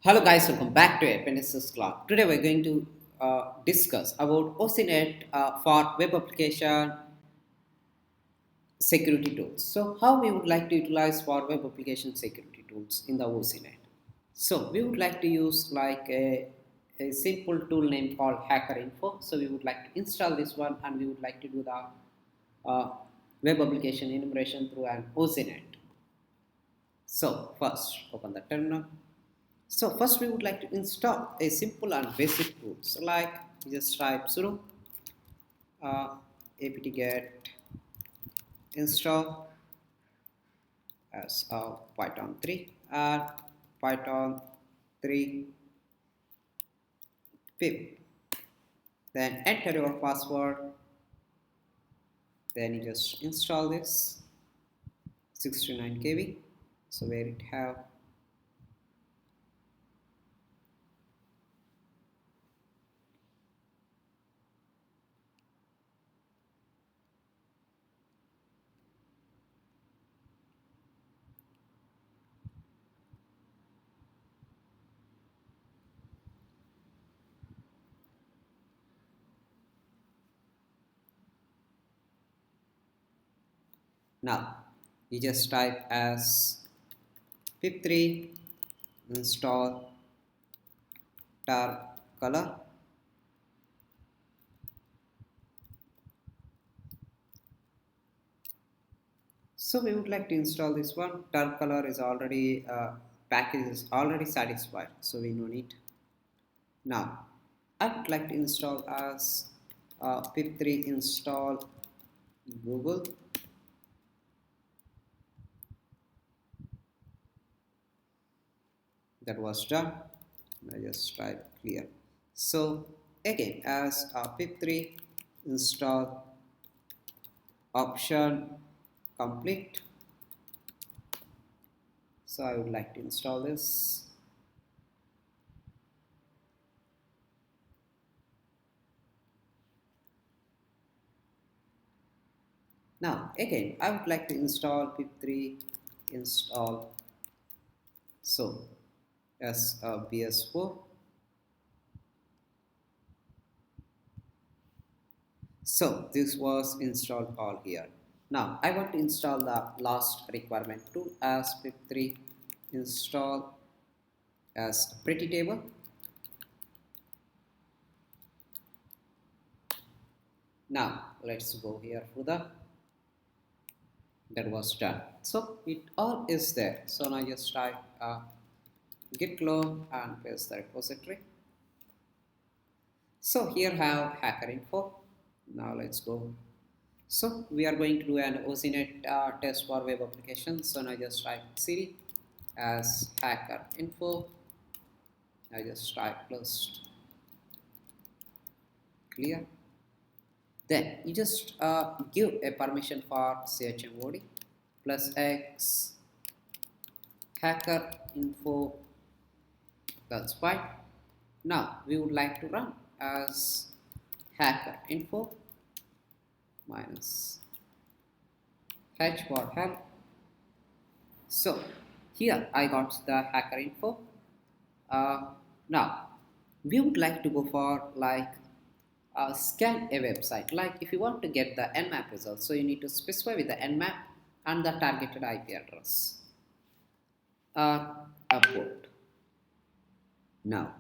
Hello guys, welcome back to Appendices Club. Today we're going to discuss about OSINT for web application security tools. So how we would like to utilize for web application security tools in the OSINT. So we would like to use like a simple tool name called Hacker Info. So we would like to install this one and we would like to do the uh, web application enumeration through an OSINT. So first open the terminal. So first we would like to install a simple and basic tool. So like you just type sudo apt-get install as Python 3 and Python 3 pip. Then enter your password. Then you just install this 69 KB. So where it have now you just type as pip3 install tar color. So we would like to install this one. Dark color is already package is already satisfied, so we no need. Now I would like to install as pip3 install Google. That was done. I just type clear. So again as pip3 install option complete. So I would like to install this. Now again I would like to install pip3 install so as bs4. So this was installed all here. Now I want to install the last requirement tool as pip3 install as pretty table. Now let's go here for the that was done. So it all is there. So now just type git clone and paste the repository. So here have hacker info. Now let's go. So we are going to do an OSINT test for web application. So now just type cd as hacker info. I just type plus clear. Then you just give a permission for chmod plus x hacker info. That's fine. Now we would like to run as hacker info minus h for help. So here I got the hacker info. Now we would like to go for like scan a website. Like if you want to get the nmap results, so you need to specify with the nmap and the targeted IP address. Upload. Now,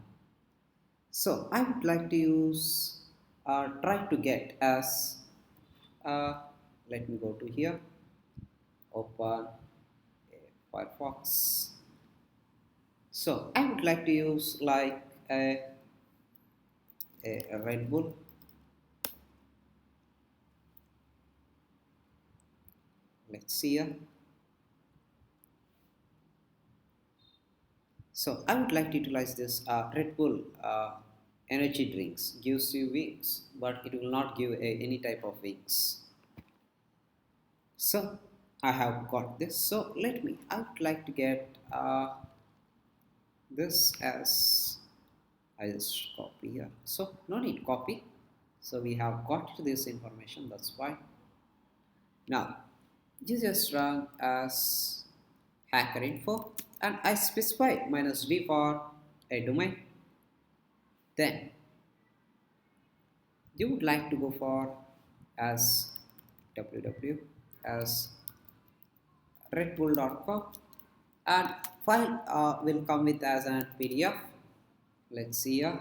so I would like to use try to get as let me go to here, open Firefox. So I would like to use like a Red Bull. Let's see here. So I would like to utilize this Red Bull energy drinks. Gives you wings, but it will not give any type of wings. So I have got this. So let me. I would like to get this as I just copy here. So no need copy. So we have got this information. That's why. Now you just run as hacker info and I specify minus d for a domain, then you would like to go for as www as redbull.com, and file will come with as an PDF. Let's see here.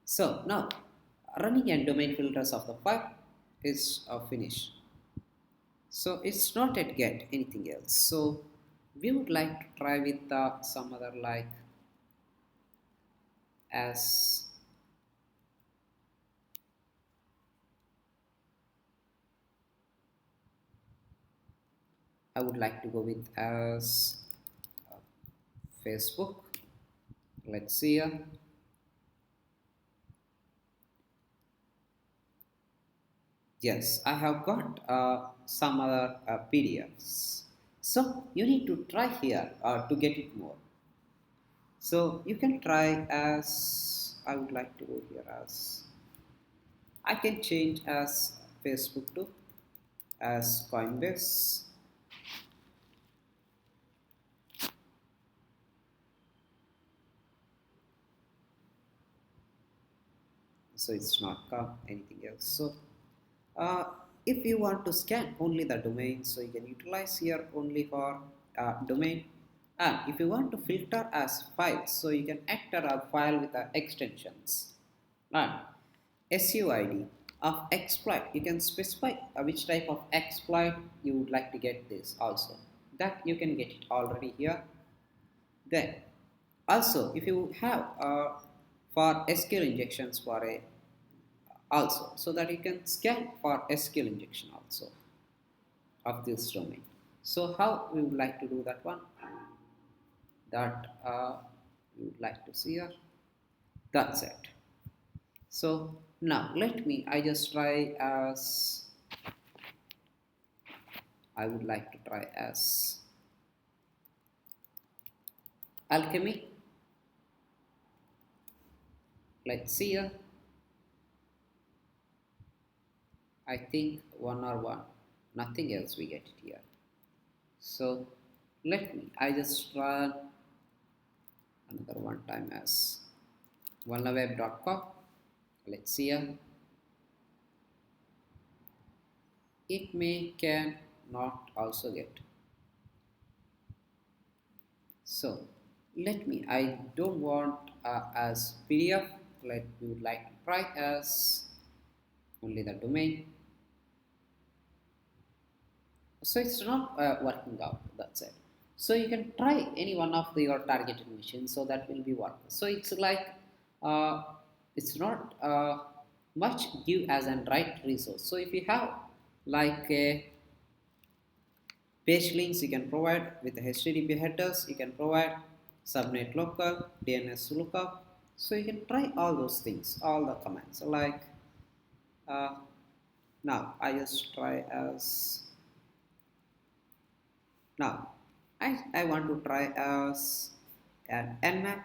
So now running and domain filters of the file is finished. So it's not yet get anything else. So we would like to try with some other like as I would like to go with as uh, Facebook. Let's see here. Yes, I have got some other PDFs. So you need to try here to get it more. So you can try as I would like to go here as I can change as Facebook to as Coinbase. So it's not anything else. So uh, if you want to scan only the domain, so you can utilize here only for domain. And if you want to filter as files, so you can enter a file with the extensions. And SUID of exploit, you can specify which type of exploit you would like to get this also. That you can get it already here. Then also if you have for SQL injections for a also, so that you can scan for SQL injection also of this domain. So how we would like to do that one? That we would like to see here. That's it. So now let me. I just try as I would like to try as alchemy. Let's see here. I think one or one. Nothing else we get it here. So let me. I just run another one time as vulnerweb.com. Let's see here. It may can not also get. So let me. I don't want as PDF. Let we would like to try as only the domain. So it's not working out. That's it. So you can try any one of your targeted machines. So that will be work. So it's like uh, it's not much give as an right resource. So if you have like a page links, you can provide with the HTTP headers, you can provide subnet local, DNS lookup. So you can try all those things, all the commands. So like uh, now I just try as now I want to try as an nmap.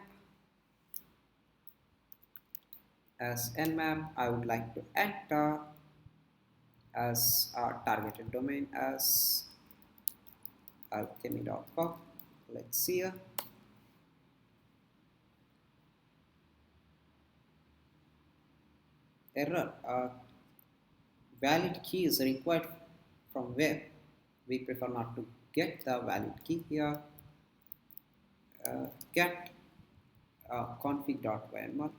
As nmap, I would like to enter as our targeted domain as alchemy.com. Let's see here. Error. Valid key is required from where? We prefer not to get the valid key here. Get config.yml.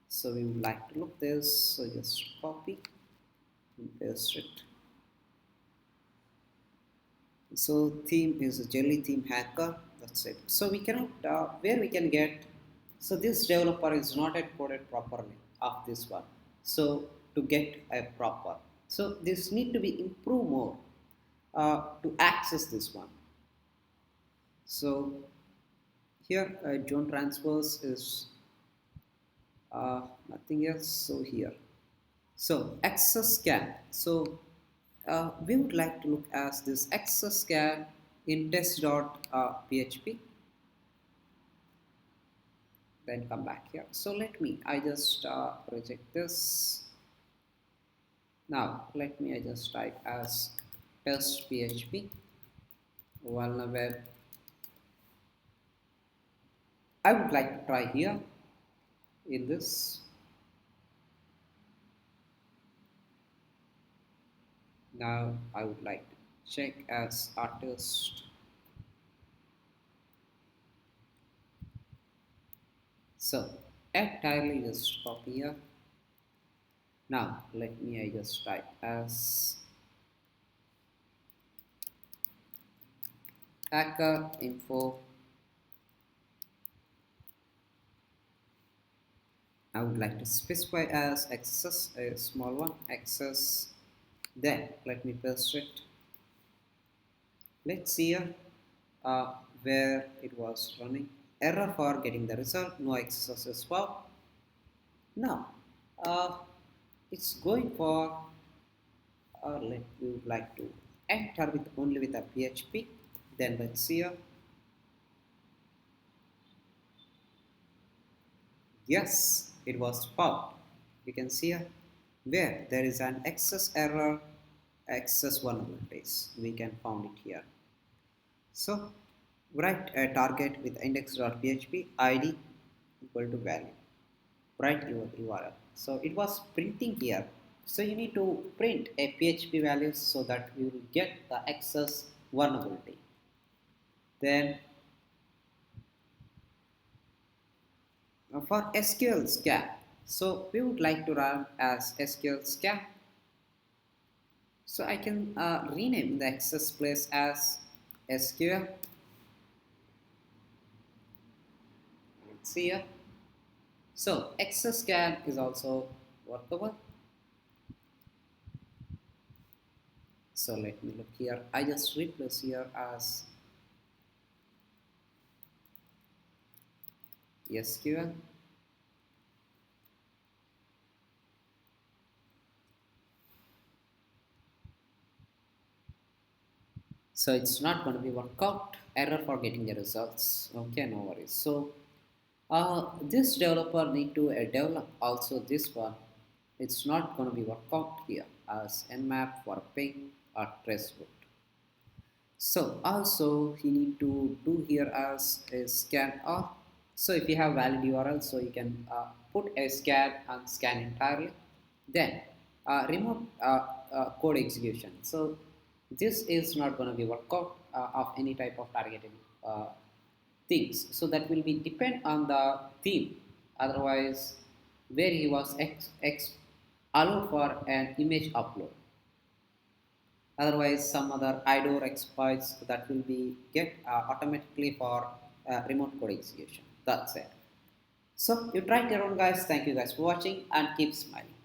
So we would like to look this. So just copy and paste it. So theme is a jelly theme hacker. That's it. So we cannot where we can get. So this developer is not yet coded properly of this one. So to get a proper. So this need to be improved more to access this one. So here John transfers is nothing else. So here. So access scan. So we would like to look as this access scan in test.php. Then come back here. So let me. I just reject this. Now let me. I just type as test.php vulnerweb I would like to try here in this. Now I would like to check as artist. So entirely just copy here. Now let me I just type as hacker info. I would like to specify as access a small one access. Then let me paste it. Let's see here where it was running. Error for getting the result. No access as well. Now uh, it's going for let we would like to enter with only with a PHP. Then let's see here. Yes, it was found. You can see here where there is an access error, access vulnerabilities. We can found it here. So write a target with index.php id equal to value. Write your URL. So it was printing here. So you need to print a PHP value so that you will get the access vulnerability. Then for SQL scan, so we would like to run as SQL scan. So I can rename the access place as SQL. Let's see here. So access scan is also workable. So let me look here. I just replace here as SQL. So it's not going to be work out. Error for getting the results. Okay, no worries. So this developer need to develop also this one. It's not going to be work out here as nmap for ping or traceroute. So also you need to do here as a scan or so if you have valid URL, so you can put a scan and scan entirely. Then remote code execution. So this is not going to be workout of any type of targeting things. So that will be depend on the theme. Otherwise, where he was allowed for an image upload. Otherwise, some other IDOR exploits that will be get automatically for remote code execution. That's it. So you try it your own guys. Thank you guys for watching and keep smiling.